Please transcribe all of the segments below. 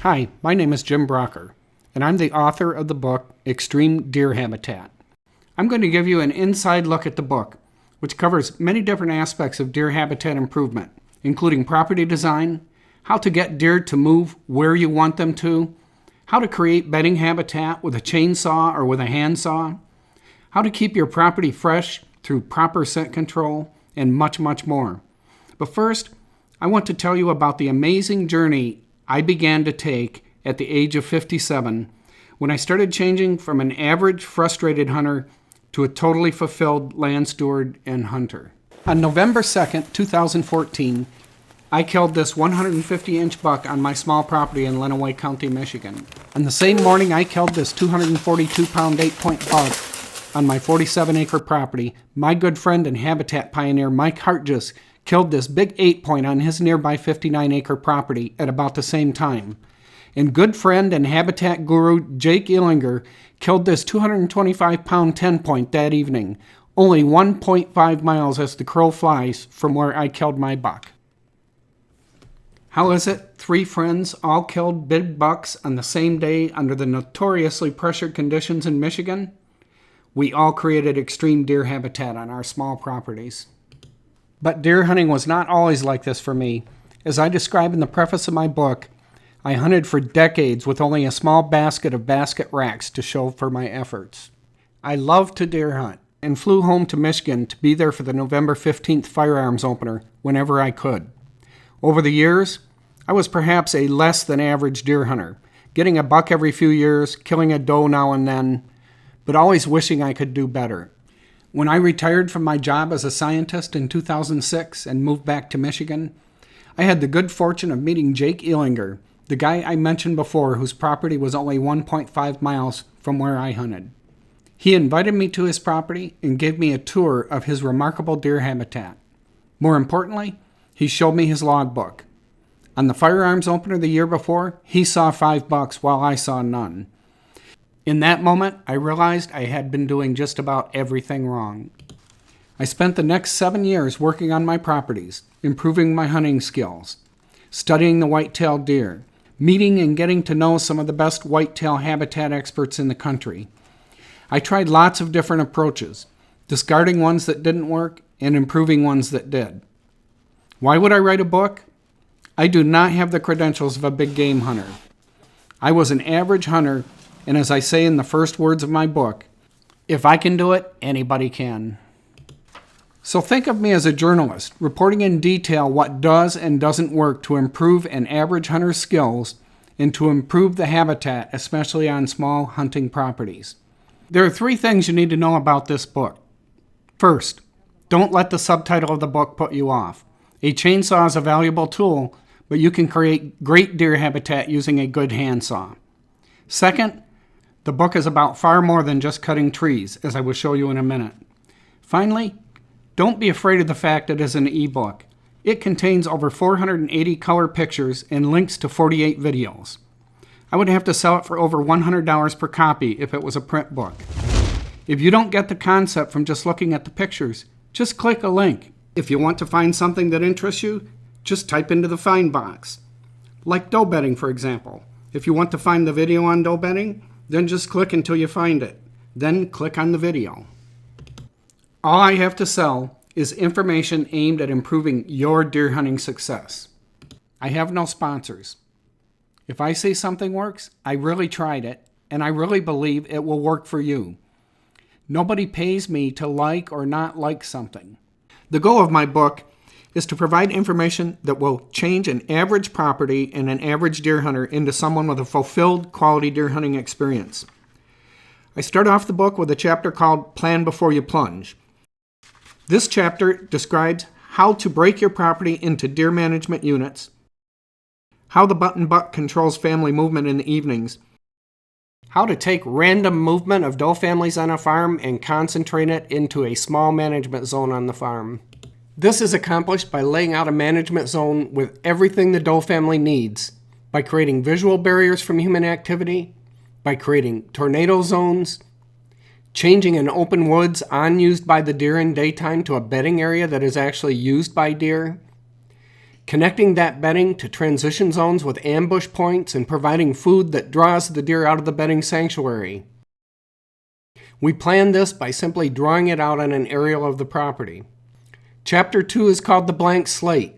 Hi, my name is Jim Brocker, and I'm the author of the book Extreme Deer Habitat. I'm going to give you an inside look at the book, which covers many different aspects of deer habitat improvement, including property design, how to get deer to move where you want them to, how to create bedding habitat with a chainsaw or with a handsaw, how to keep your property fresh through proper scent control, and much, much more. But first, I want to tell you about the amazing journey I began to take at the age of 57 when I started changing from an average frustrated hunter to a totally fulfilled land steward and hunter. On November 2nd, 2014, I killed this 150-inch buck on my small property in Lenawee County, Michigan. On the same morning I killed this 242-pound 8-point buck on my 47-acre property, my good friend and habitat pioneer Mike Hartjes killed this big 8-point on his nearby 59-acre property at about the same time. And good friend and habitat guru Jake Ehlinger killed this 225-pound 10-point that evening, only 1.5 miles as the crow flies from where I killed my buck. How is it 3 friends all killed big bucks on the same day under the notoriously pressured conditions in Michigan? We all created extreme deer habitat on our small properties. But deer hunting was not always like this for me. As I describe in the preface of my book, I hunted for decades with only a small basket of basket racks to show for my efforts. I loved to deer hunt and flew home to Michigan to be there for the November 15th firearms opener whenever I could. Over the years, I was perhaps a less than average deer hunter, getting a buck every few years, killing a doe now and then, but always wishing I could do better. When I retired from my job as a scientist in 2006 and moved back to Michigan, I had the good fortune of meeting Jake Ehlinger, the guy I mentioned before whose property was only 1.5 miles from where I hunted. He invited me to his property and gave me a tour of his remarkable deer habitat. More importantly, he showed me his logbook. On the firearms opener the year before, he saw 5 bucks while I saw none. In that moment, I realized I had been doing just about everything wrong. I spent the next 7 years working on my properties, improving my hunting skills, studying the whitetail deer, meeting and getting to know some of the best whitetail habitat experts in the country. I tried lots of different approaches, discarding ones that didn't work and improving ones that did. Why would I write a book? I do not have the credentials of a big game hunter. I was an average hunter, and as I say in the first words of my book, if I can do it, anybody can. So think of me as a journalist, reporting in detail what does and doesn't work to improve an average hunter's skills and to improve the habitat, especially on small hunting properties. There are 3 things you need to know about this book. First, don't let the subtitle of the book put you off. A chainsaw is a valuable tool, but you can create great deer habitat using a good handsaw. Second, the book is about far more than just cutting trees, as I will show you in a minute. Finally, don't be afraid of the fact it is an ebook. It contains over 480 color pictures and links to 48 videos. I would have to sell it for over $100 per copy if it was a print book. If you don't get the concept from just looking at the pictures, just click a link. If you want to find something that interests you, just type into the find box. Like doe bedding, for example. If you want to find the video on doe bedding, then just click until you find it. Then click on the video. All I have to sell is information aimed at improving your deer hunting success. I have no sponsors. If I say something works, I really tried it, and I really believe it will work for you. Nobody pays me to like or not like something. The goal of my book is to provide information that will change an average property and an average deer hunter into someone with a fulfilled quality deer hunting experience. I start off the book with a chapter called Plan Before You Plunge. This chapter describes how to break your property into deer management units, how the button buck controls family movement in the evenings, how to take random movement of doe families on a farm and concentrate it into a small management zone on the farm. This is accomplished by laying out a management zone with everything the doe family needs, by creating visual barriers from human activity, by creating tornado zones, changing an open woods unused by the deer in daytime to a bedding area that is actually used by deer, connecting that bedding to transition zones with ambush points and providing food that draws the deer out of the bedding sanctuary. We plan this by simply drawing it out on an aerial of the property. Chapter 2 is called the blank slate.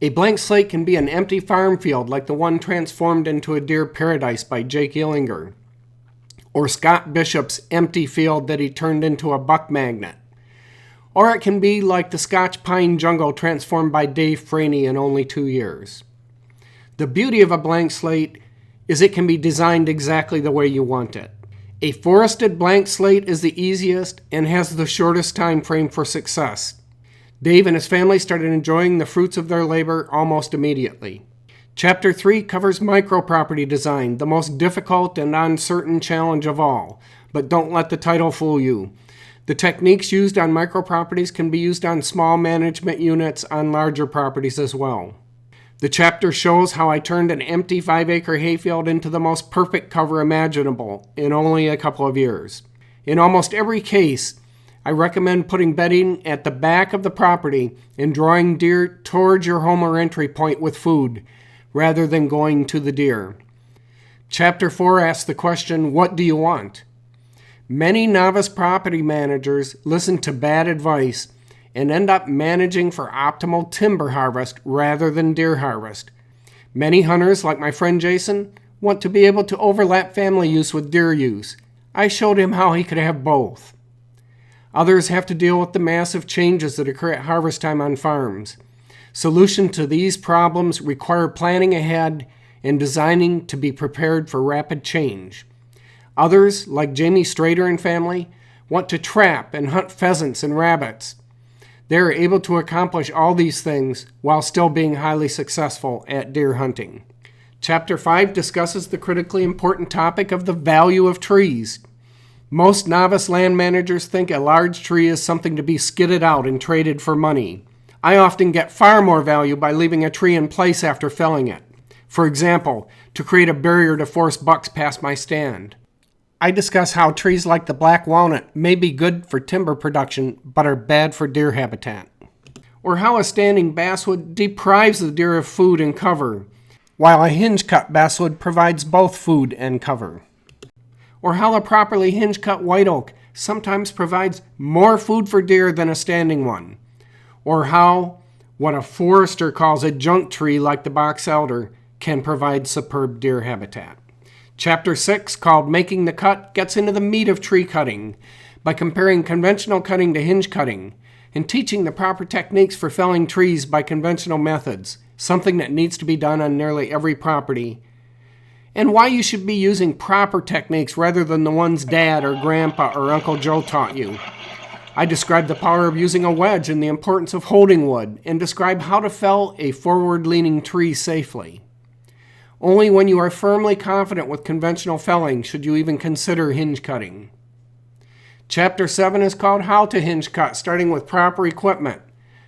A blank slate can be an empty farm field like the one transformed into a deer paradise by Jake Ehlinger, or Scott Bishop's empty field that he turned into a buck magnet. Or it can be like the Scotch pine jungle transformed by Dave Franey in only 2 years. The beauty of a blank slate is it can be designed exactly the way you want it. A forested blank slate is the easiest and has the shortest time frame for success. Dave and his family started enjoying the fruits of their labor almost immediately. Chapter 3 covers microproperty design, the most difficult and uncertain challenge of all. But don't let the title fool you. The techniques used on microproperties can be used on small management units on larger properties as well. The chapter shows how I turned an empty 5-acre hayfield into the most perfect cover imaginable in only a couple of years. In almost every case, I recommend putting bedding at the back of the property and drawing deer towards your home or entry point with food, rather than going to the deer. Chapter 4 asks the question, what do you want? Many novice property managers listen to bad advice and end up managing for optimal timber harvest rather than deer harvest. Many hunters, like my friend Jason, want to be able to overlap family use with deer use. I showed him how he could have both. Others have to deal with the massive changes that occur at harvest time on farms. Solutions to these problems require planning ahead and designing to be prepared for rapid change. Others, like Jamie Strader and family, want to trap and hunt pheasants and rabbits. They are able to accomplish all these things while still being highly successful at deer hunting. Chapter 5 discusses the critically important topic of the value of trees. Most novice land managers think a large tree is something to be skidded out and traded for money. I often get far more value by leaving a tree in place after felling it. For example, to create a barrier to force bucks past my stand. I discuss how trees like the black walnut may be good for timber production, but are bad for deer habitat. Or how a standing basswood deprives the deer of food and cover, while a hinge-cut basswood provides both food and cover. Or how a properly hinge-cut white oak sometimes provides more food for deer than a standing one. Or how what a forester calls a junk tree like the box elder can provide superb deer habitat. Chapter 6, called Making the Cut, gets into the meat of tree cutting by comparing conventional cutting to hinge cutting and teaching the proper techniques for felling trees by conventional methods, something that needs to be done on nearly every property, and why you should be using proper techniques rather than the ones Dad or Grandpa or Uncle Joe taught you. I describe the power of using a wedge and the importance of holding wood, and describe how to fell a forward-leaning tree safely. Only when you are firmly confident with conventional felling should you even consider hinge cutting. Chapter 7 is called How to Hinge Cut, starting with proper equipment,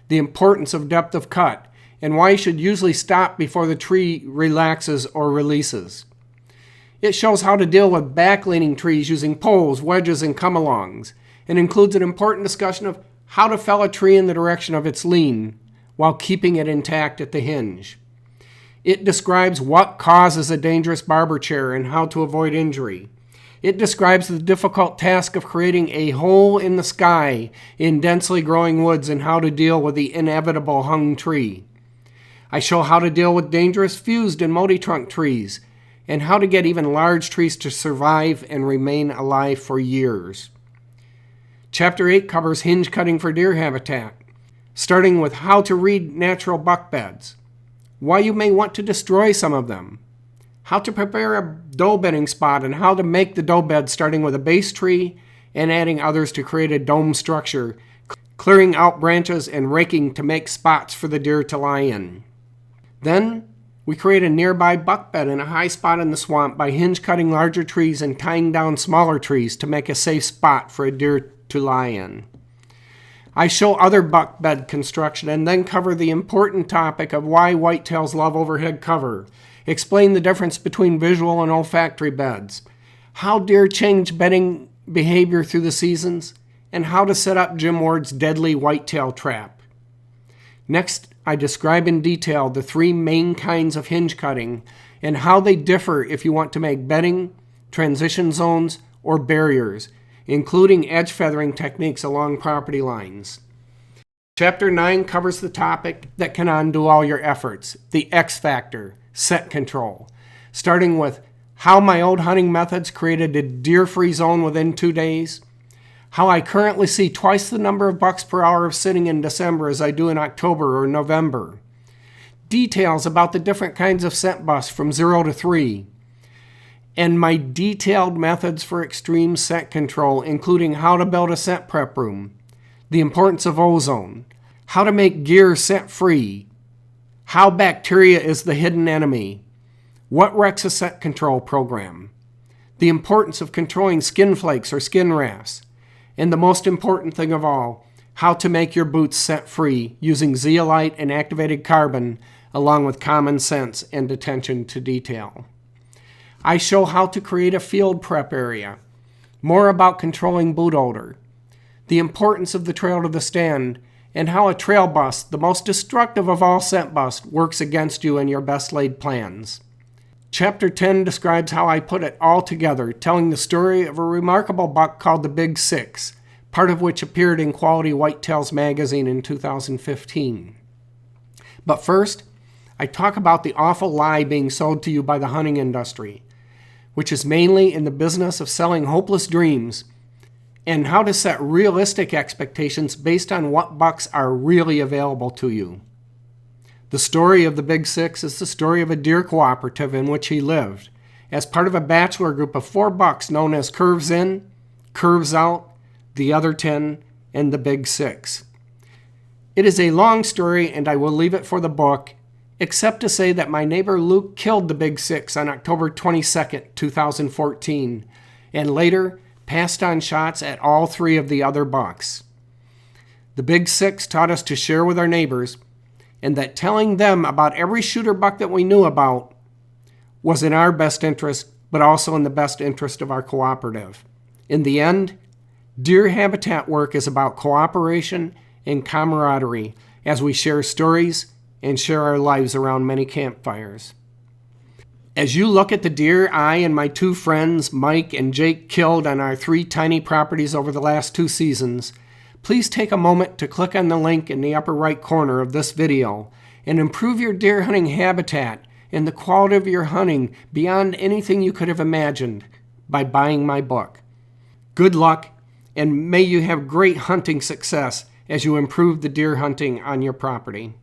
the importance of depth of cut, and why you should usually stop before the tree relaxes or releases. It shows how to deal with back-leaning trees using poles, wedges, and come-alongs, and includes an important discussion of how to fell a tree in the direction of its lean while keeping it intact at the hinge. It describes what causes a dangerous barber chair and how to avoid injury. It describes the difficult task of creating a hole in the sky in densely growing woods and how to deal with the inevitable hung tree. I show how to deal with dangerous fused and multi-trunk trees, and how to get even large trees to survive and remain alive for years. Chapter 8 covers hinge cutting for deer habitat, starting with how to read natural buck beds, why you may want to destroy some of them, how to prepare a doe bedding spot, and how to make the doe bed starting with a base tree and adding others to create a dome structure, clearing out branches and raking to make spots for the deer to lie in. Then, we create a nearby buck bed in a high spot in the swamp by hinge cutting larger trees and tying down smaller trees to make a safe spot for a deer to lie in. I show other buck bed construction and then cover the important topic of why whitetails love overhead cover, explain the difference between visual and olfactory beds, how deer change bedding behavior through the seasons, and how to set up Jim Ward's deadly whitetail trap. Next, I describe in detail the three main kinds of hinge cutting and how they differ if you want to make bedding, transition zones, or barriers, including edge feathering techniques along property lines. Chapter 9 covers the topic that can undo all your efforts, the X factor, set control, starting with how my old hunting methods created a deer-free zone within 2 days, how I currently see twice the number of bucks per hour of sitting in December as I do in October or November, details about the different kinds of scent busts from 0 to 3, and my detailed methods for extreme scent control, including how to build a scent prep room, the importance of ozone, how to make gear scent-free, how bacteria is the hidden enemy, what wrecks a scent control program, the importance of controlling skin flakes or skin rafts, and the most important thing of all, how to make your boots scent-free using zeolite and activated carbon, along with common sense and attention to detail. I show how to create a field prep area, more about controlling boot odor, the importance of the trail to the stand, and how a trail bust, the most destructive of all scent busts, works against you and your best laid plans. Chapter 10 describes how I put it all together, telling the story of a remarkable buck called the Big Six, part of which appeared in Quality Whitetails magazine in 2015. But first, I talk about the awful lie being sold to you by the hunting industry, which is mainly in the business of selling hopeless dreams, and how to set realistic expectations based on what bucks are really available to you. The story of the Big Six is the story of a deer cooperative in which he lived, as part of a bachelor group of 4 bucks known as Curves In, Curves Out, the Other 10, and the Big Six. It is a long story, and I will leave it for the book, except to say that my neighbor Luke killed the Big Six on October 22nd, 2014, and later passed on shots at all 3 of the other bucks. The Big Six taught us to share with our neighbors, and that telling them about every shooter buck that we knew about was in our best interest, but also in the best interest of our cooperative. In the end, deer habitat work is about cooperation and camaraderie as we share stories and share our lives around many campfires. As you look at the deer I and my 2 friends, Mike and Jake, killed on our 3 tiny properties over the last 2 seasons, please take a moment to click on the link in the upper right corner of this video and improve your deer hunting habitat and the quality of your hunting beyond anything you could have imagined by buying my book. Good luck, and may you have great hunting success as you improve the deer hunting on your property.